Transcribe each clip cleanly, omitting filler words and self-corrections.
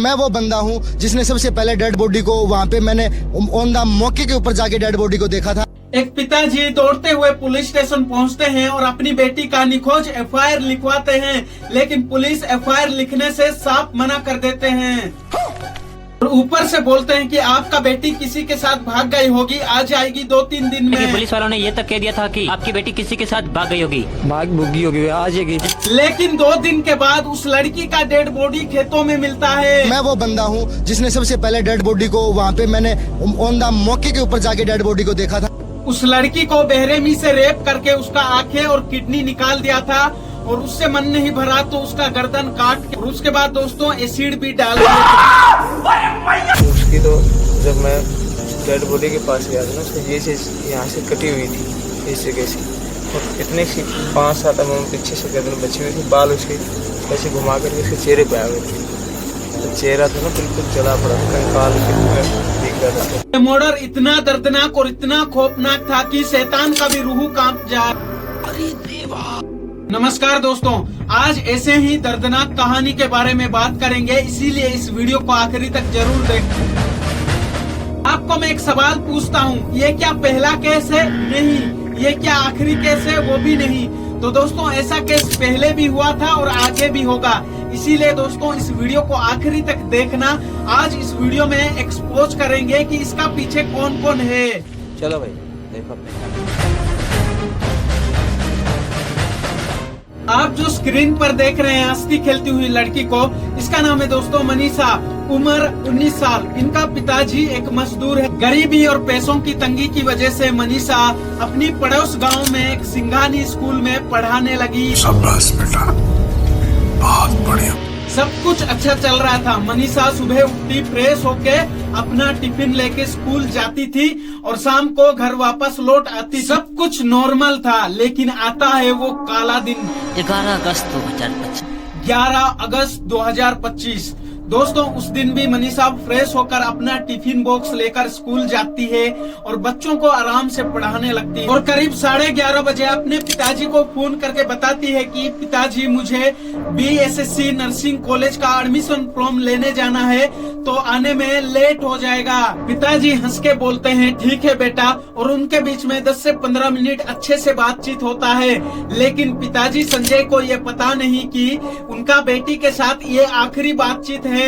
मैं वो बंदा हूँ जिसने सबसे पहले डेड बॉडी को वहाँ पे मैंने ऑन द मौके के ऊपर जाके डेड बॉडी को देखा था। एक पिताजी दौड़ते हुए पुलिस स्टेशन पहुंचते हैं और अपनी बेटी का निखोज एफआईआर लिखवाते हैं, लेकिन पुलिस एफआईआर लिखने से साफ मना कर देते हैं और ऊपर से बोलते हैं कि आपका बेटी किसी के साथ भाग गई होगी, आ जाएगी 2-3 दिन में। पुलिस वालों ने ये तक कह दिया था कि आपकी बेटी किसी के साथ भाग गई होगी, भुगी होगी, आ जाएगी। लेकिन 2 दिन के बाद उस लड़की का डेड बॉडी खेतों में मिलता है। मैं वो बंदा हूँ जिसने सबसे पहले डेड बॉडी को वहाँ पे मैंने ऑन द मौके के ऊपर जाके डेड बॉडी को देखा था। उस लड़की को बेरहमी से रेप करके उसका आंखें और किडनी निकाल दिया था और उससे मन नहीं भरा तो उसका गर्दन काट के और उसके बाद दोस्तों एसिड भी डाल दिया। उसकी तो जब मैं डेड बॉडी के पास गया था ना, उसकी ये चीज यहाँ से कटी हुई थी इस जगह से, और इतने सी 5-7 mm पीछे से गर्दन बची हुई थी, बाल उसके ऐसे घुमा करके उसके चेहरे पे आ गए थे। तो चेहरा था ना बिल्कुल जला पड़ा था, कंकाल दिख रहा था। ये मर्डर इतना दर्दनाक और इतना खौफनाक था कि शैतान का भी रूह कांप जाए। नमस्कार दोस्तों, आज ऐसे ही दर्दनाक कहानी के बारे में बात करेंगे, इसीलिए इस वीडियो को आखिरी तक जरूर देखें। आपको मैं एक सवाल पूछता हूँ, ये क्या पहला केस है? नहीं। ये क्या आखिरी केस है? वो भी नहीं। तो दोस्तों ऐसा केस पहले भी हुआ था और आगे भी होगा, इसीलिए दोस्तों इस वीडियो को आखिरी तक देखना। आज इस वीडियो में एक्सपोज करेंगे कि इसका पीछे कौन कौन है। चलो भाई देखो। आप जो स्क्रीन पर देख रहे हैं हंसती खेलती हुई लड़की को, इसका नाम है दोस्तों मनीषा, उम्र 19 साल। इनका पिताजी एक मजदूर है। गरीबी और पैसों की तंगी की वजह से मनीषा अपनी पड़ोस गांव में एक सिंघानी स्कूल में पढ़ाने लगी। शाबाश बेटा, बहुत बढ़िया। सब कुछ अच्छा चल रहा था। मनीषा सुबह उठती, फ्रेश होके अपना टिफिन लेके स्कूल जाती थी और शाम को घर वापस लौट आती। सब कुछ नॉर्मल था, लेकिन आता है वो काला दिन। 11 अगस्त 2025। 11 अगस्त 2025 दोस्तों, उस दिन भी मनीषा फ्रेश होकर अपना टिफिन बॉक्स लेकर स्कूल जाती है और बच्चों को आराम से पढ़ाने लगती है और करीब 11:30 बजे अपने पिताजी को फोन करके बताती है कि पिताजी मुझे BSSC नर्सिंग कॉलेज का एडमिशन फॉर्म लेने जाना है, तो आने में लेट हो जाएगा। पिताजी हंस के बोलते हैं ठीक है बेटा, और उनके बीच में 10 से 15 मिनट अच्छे से बातचीत होता है। लेकिन पिताजी संजय को ये पता नहीं कि उनका बेटी के साथ ये आखिरी बातचीत है।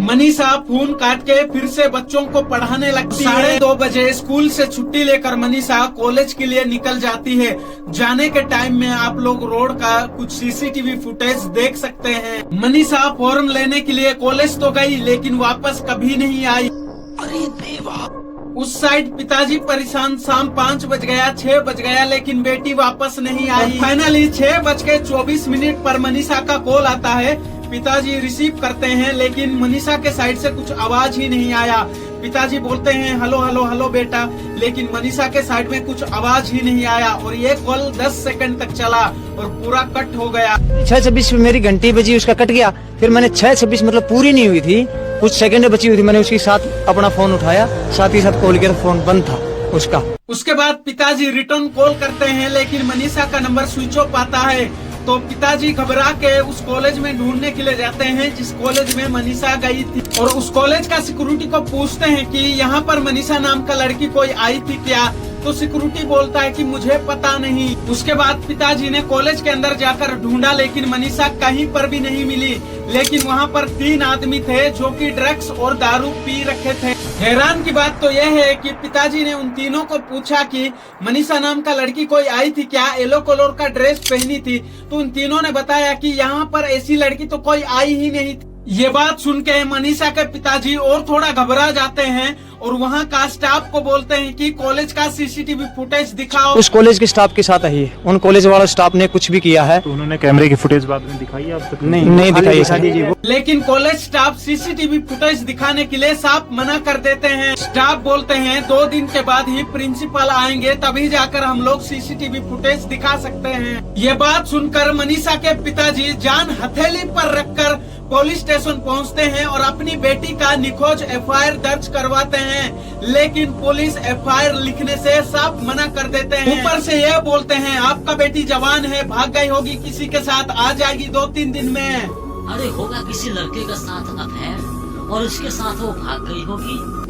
मनीषा फोन काट के फिर से बच्चों को पढ़ाने लगती है। 2:30 बजे स्कूल से छुट्टी लेकर मनीषा कॉलेज के लिए निकल जाती है। जाने के टाइम में आप लोग रोड का कुछ CCTV फुटेज देख सकते हैं। मनीषा फॉर्म लेने के लिए कॉलेज तो गई, लेकिन वापस कभी नहीं आई। अरे देवा। उस साइड पिताजी परेशान। शाम 5 बज गया, 6 बज गया, लेकिन बेटी वापस नहीं आई। फाइनली 6:24 पर मनीषा का कॉल आता है। पिताजी रिसीव करते हैं, लेकिन मनीषा के साइड से कुछ आवाज ही नहीं आया। पिताजी बोलते हैं हेलो हेलो हेलो बेटा, लेकिन मनीषा के साइड में कुछ आवाज ही नहीं आया और ये कॉल 10 सेकंड तक चला और पूरा कट हो गया। 6:26 में मेरी घंटी बजी, उसका कट गया। फिर मैंने 6:26 मतलब पूरी नहीं हुई थी, कुछ सेकंड बची हुई थी, मैंने उसके साथ अपना फोन उठाया, साथ ही साथ कॉल किया, फोन बंद था उसका। उसके बाद पिताजी रिटर्न कॉल करते हैं, लेकिन मनीषा का नंबर स्विच ऑफ आता है। तो पिताजी घबरा के उस कॉलेज में ढूंढने के लिए जाते हैं जिस कॉलेज में मनीषा गई थी, और उस कॉलेज का सिक्योरिटी को पूछते हैं कि यहाँ पर मनीषा नाम का लड़की कोई आई थी क्या? तो सिक्योरिटी बोलता है कि मुझे पता नहीं। उसके बाद पिताजी ने कॉलेज के अंदर जाकर ढूंढा, लेकिन मनीषा कहीं पर भी नहीं मिली। लेकिन वहाँ पर 3 आदमी थे जो कि ड्रग्स और दारू पी रखे थे। हैरान की बात तो यह है कि पिताजी ने उन तीनों को पूछा कि मनीषा नाम का लड़की कोई आई थी क्या, येलो कलर का ड्रेस पहनी थी? तो उन तीनों ने बताया कि यहाँ पर ऐसी लड़की तो कोई आई ही नहीं थी। ये बात सुन के मनीषा के पिताजी और थोड़ा घबरा जाते हैं और वहाँ का स्टाफ को बोलते हैं कि कॉलेज का CCTV फुटेज दिखाओ। उस कॉलेज के स्टाफ के साथ ही उन कॉलेज वाला स्टाफ ने कुछ भी किया है तो उन्होंने कैमरे की फुटेज बाद में दिखाई है आपको? नहीं दिखाई। लेकिन कॉलेज स्टाफ CCTV फुटेज दिखाने के लिए साफ मना कर देते हैं। स्टाफ बोलते हैं 2 दिन के बाद ही प्रिंसिपल आएंगे, तभी जाकर हम लोग CCTV फुटेज दिखा सकते हैं। ये बात सुनकर मनीषा के पिताजी जान हथेली पर रखकर पुलिस स्टेशन पहुंचते हैं और अपनी बेटी का निखोज FIR दर्ज करवाते हैं, लेकिन पुलिस FIR लिखने से साफ मना कर देते हैं। ऊपर से ये बोलते हैं आपका बेटी जवान है, भाग गई होगी किसी के साथ, आ जाएगी 2-3 दिन में। अरे होगा किसी लड़के का साथ अफेयर और उसके साथ वो भाग गई होगी।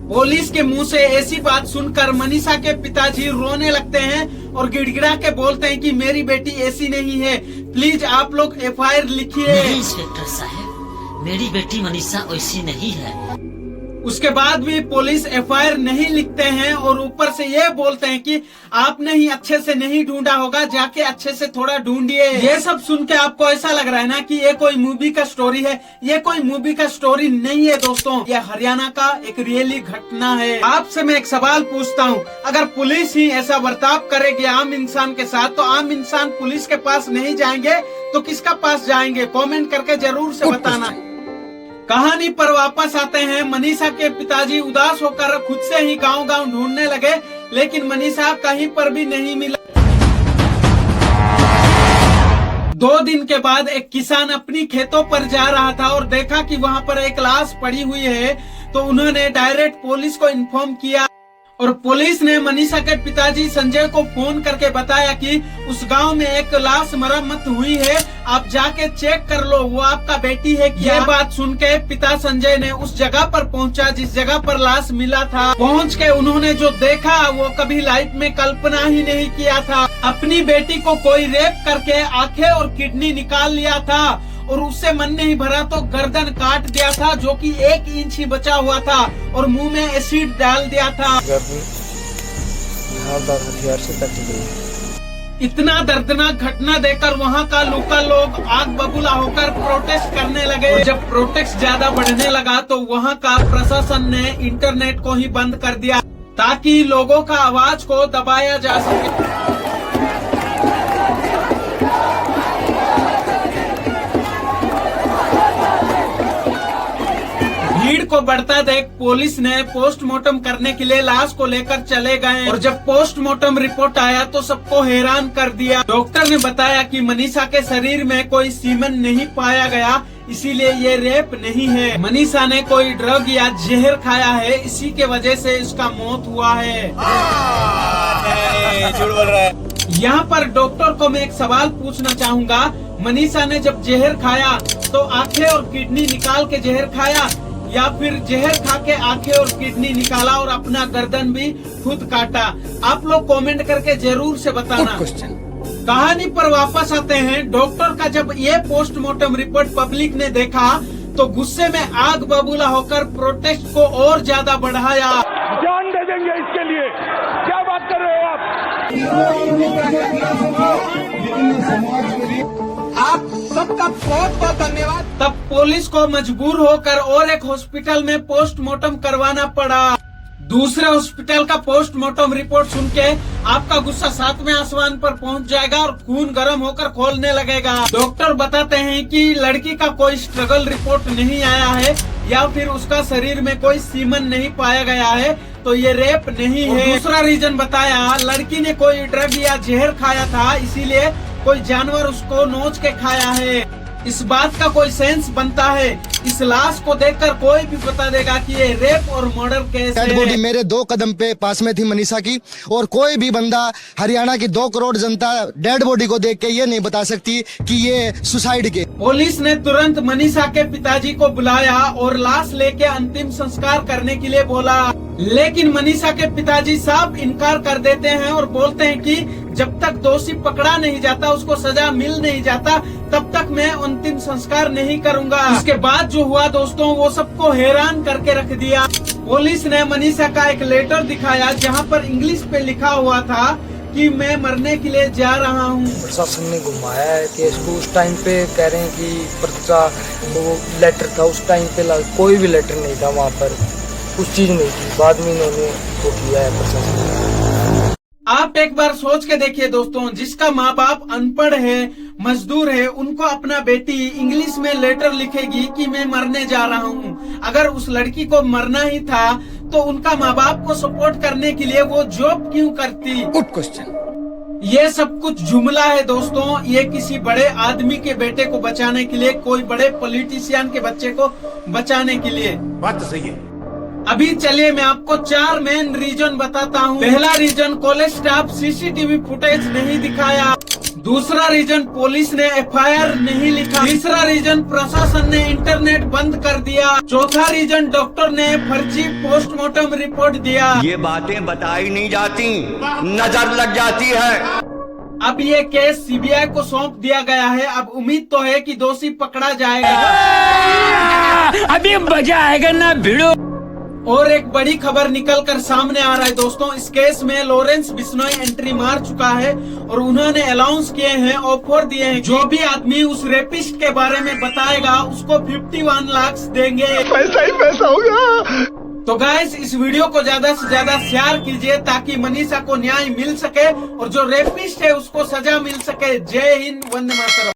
पुलिस के मुंह से ऐसी बात सुनकर मनीषा के पिताजी रोने लगते हैं और गिड़गिड़ा के बोलते हैं कि मेरी बेटी ऐसी नहीं है, प्लीज आप लोग FIR लिखिए। नहीं इंस्पेक्टर साहब, मेरी बेटी मनीषा ऐसी नहीं है। उसके बाद भी पुलिस FIR नहीं लिखते हैं और ऊपर से ये बोलते हैं कि आपने ही अच्छे से नहीं ढूंढा होगा, जाके अच्छे से थोड़ा ढूंढिए। ये सब सुन के आपको ऐसा लग रहा है ना कि ये कोई मूवी का स्टोरी है। ये कोई मूवी का स्टोरी नहीं है दोस्तों, ये हरियाणा का एक रियली घटना है। आपसे मैं एक सवाल पूछता हूँ, अगर पुलिस ही ऐसा बर्ताव करेगी आम इंसान के साथ, तो आम इंसान पुलिस के पास नहीं जाएंगे तो किसका पास जाएंगे? कॉमेंट करके जरूर से बताना। कहानी पर वापस आते हैं। मनीषा के पिताजी उदास होकर खुद से ही गांव-गांव ढूंढने लगे, लेकिन मनीषा कहीं पर भी नहीं मिला। 2 दिन के बाद एक किसान अपनी खेतों पर जा रहा था और देखा कि वहां पर एक लाश पड़ी हुई है, तो उन्होंने डायरेक्ट पुलिस को इन्फॉर्म किया और पुलिस ने मनीषा के पिताजी संजय को फोन करके बताया कि उस गांव में एक लाश मरम्मत हुई है, आप जाके चेक कर लो वो आपका बेटी है क्या। ये बात सुन के पिता संजय ने उस जगह पर पहुंचा जिस जगह पर लाश मिला था। पहुंच के उन्होंने जो देखा वो कभी लाइफ में कल्पना ही नहीं किया था। अपनी बेटी को कोई रेप करके आंखें और किडनी निकाल लिया था और उससे मन नहीं भरा तो गर्दन काट दिया था, जो कि 1 इंच ही बचा हुआ था, और मुंह में एसिड डाल दिया था। हथियार से कट गई। इतना दर्दनाक घटना देखकर वहां का लोकल लोग आग बबूला होकर प्रोटेस्ट करने लगे। जब प्रोटेस्ट ज्यादा बढ़ने लगा तो वहां का प्रशासन ने इंटरनेट को ही बंद कर दिया ताकि लोगों का आवाज को दबाया जा सके। भीड़ को बढ़ता देख पुलिस ने पोस्टमार्टम करने के लिए लाश को लेकर चले गए और जब पोस्टमार्टम रिपोर्ट आया तो सबको हैरान कर दिया। डॉक्टर ने बताया कि मनीषा के शरीर में कोई सीमेन नहीं पाया गया, इसीलिए ये रेप नहीं है। मनीषा ने कोई ड्रग या जहर खाया है, इसी के वजह से इसका मौत हुआ है। झूठ बोल रहा है। यहाँ पर डॉक्टर को मैं एक सवाल पूछना चाहूँगा, मनीषा ने जब जहर खाया तो आंखें और किडनी निकाल के जहर खाया या फिर जहर खा के आंखें और किडनी निकाला और अपना गर्दन भी खुद काटा? आप लोग कमेंट करके जरूर से बताना। कहानी पर वापस आते हैं। डॉक्टर का जब ये पोस्टमार्टम रिपोर्ट पब्लिक ने देखा तो गुस्से में आग बबूला होकर प्रोटेस्ट को और ज्यादा बढ़ाया। जान दे देंगे इसके लिए, क्या बात कर रहे हो आप सबका बहुत बहुत धन्यवाद। तब पुलिस को मजबूर होकर और एक हॉस्पिटल में पोस्टमार्टम करवाना पड़ा। दूसरे हॉस्पिटल का पोस्टमार्टम रिपोर्ट सुन के आपका गुस्सा 7वें आसमान पर पहुंच जाएगा और खून गर्म होकर खोलने लगेगा। डॉक्टर बताते हैं कि लड़की का कोई स्ट्रगल रिपोर्ट नहीं आया है या फिर उसका शरीर में कोई सीमन नहीं पाया गया है, तो ये रेप नहीं है। दूसरा रीजन बताया, लड़की ने कोई ड्रग या जहर खाया था, इसीलिए कोई जानवर उसको नोच के खाया है। इस बात का कोई सेंस बनता है। इस लाश को देखकर कोई भी बता देगा कि ये रेप और मर्डर केस है। डेड बॉडी मेरे 2 कदम पे पास में थी मनीषा की, और कोई भी बंदा हरियाणा की 2 करोड़ जनता डेड बॉडी को देख के ये नहीं बता सकती कि ये सुसाइड के। पुलिस ने तुरंत मनीषा के पिताजी को बुलाया और लाश लेके अंतिम संस्कार करने के लिए बोला, लेकिन मनीषा के पिताजी साफ इनकार कर देते हैं और बोलते हैं कि जब तक दोषी पकड़ा नहीं जाता, उसको सजा मिल नहीं जाता, तब तक मैं अंतिम संस्कार नहीं करूंगा। इसके बाद जो हुआ दोस्तों, वो सबको हैरान करके रख दिया। पुलिस ने मनीषा का एक लेटर दिखाया जहां पर इंग्लिश पे लिखा हुआ था कि मैं मरने के लिए जा रहा हूं। प्रशासन ने घुमाया है कि इसको उस टाइम पे कह रहे हैं कि पर्चा वो लेटर था, उस टाइम पे कोई भी लेटर नहीं था वहाँ पर, कुछ चीज नहीं थी। बाद में इन्होंने वो किया है प्रशासन। आप एक बार सोच के देखिए दोस्तों, जिसका माँ बाप अनपढ़ है, मजदूर है, उनको अपना बेटी इंग्लिश में लेटर लिखेगी कि मैं मरने जा रहा हूँ। अगर उस लड़की को मरना ही था तो उनका माँ बाप को सपोर्ट करने के लिए वो जॉब क्यों करती? Good question. ये सब कुछ जुमला है दोस्तों। ये किसी बड़े आदमी के बेटे को बचाने के लिए, कोई बड़े पॉलिटिशियन के बच्चे को बचाने के लिए। बात तो सही है। अभी चलिए मैं आपको 4 मेन रीजन बताता हूँ। पहला reason, college staff CCTV footage नहीं दिखाया। दूसरा रीजन, पुलिस ने एफआईआर नहीं लिखा। तीसरा रीजन, प्रशासन ने इंटरनेट बंद कर दिया। चौथा रीजन, डॉक्टर ने फर्जी पोस्टमार्टम रिपोर्ट दिया। ये बातें बताई नहीं जाती, नजर लग जाती है। अब ये केस सीबीआई को सौंप दिया गया है। अब उम्मीद तो है कि दोषी पकड़ा जाएगा। अभी मजा आएगा ना भिड़ो। और एक बड़ी खबर निकल कर सामने आ रहा है दोस्तों। इस केस में लॉरेंस बिश्नोई एंट्री मार चुका है और उन्होंने अनाउंस किए हैं, ऑफर दिए हैं, जो भी आदमी उस रेपिस्ट के बारे में बताएगा उसको 51 लाख देंगे। पैसा ही पैसा होगा। तो गाइस, इस वीडियो को ज्यादा से ज्यादा शेयर कीजिए ताकि मनीषा को न्याय मिल सके और जो रेपिस्ट है उसको सजा मिल सके। जय हिंद, वंदे मातरम।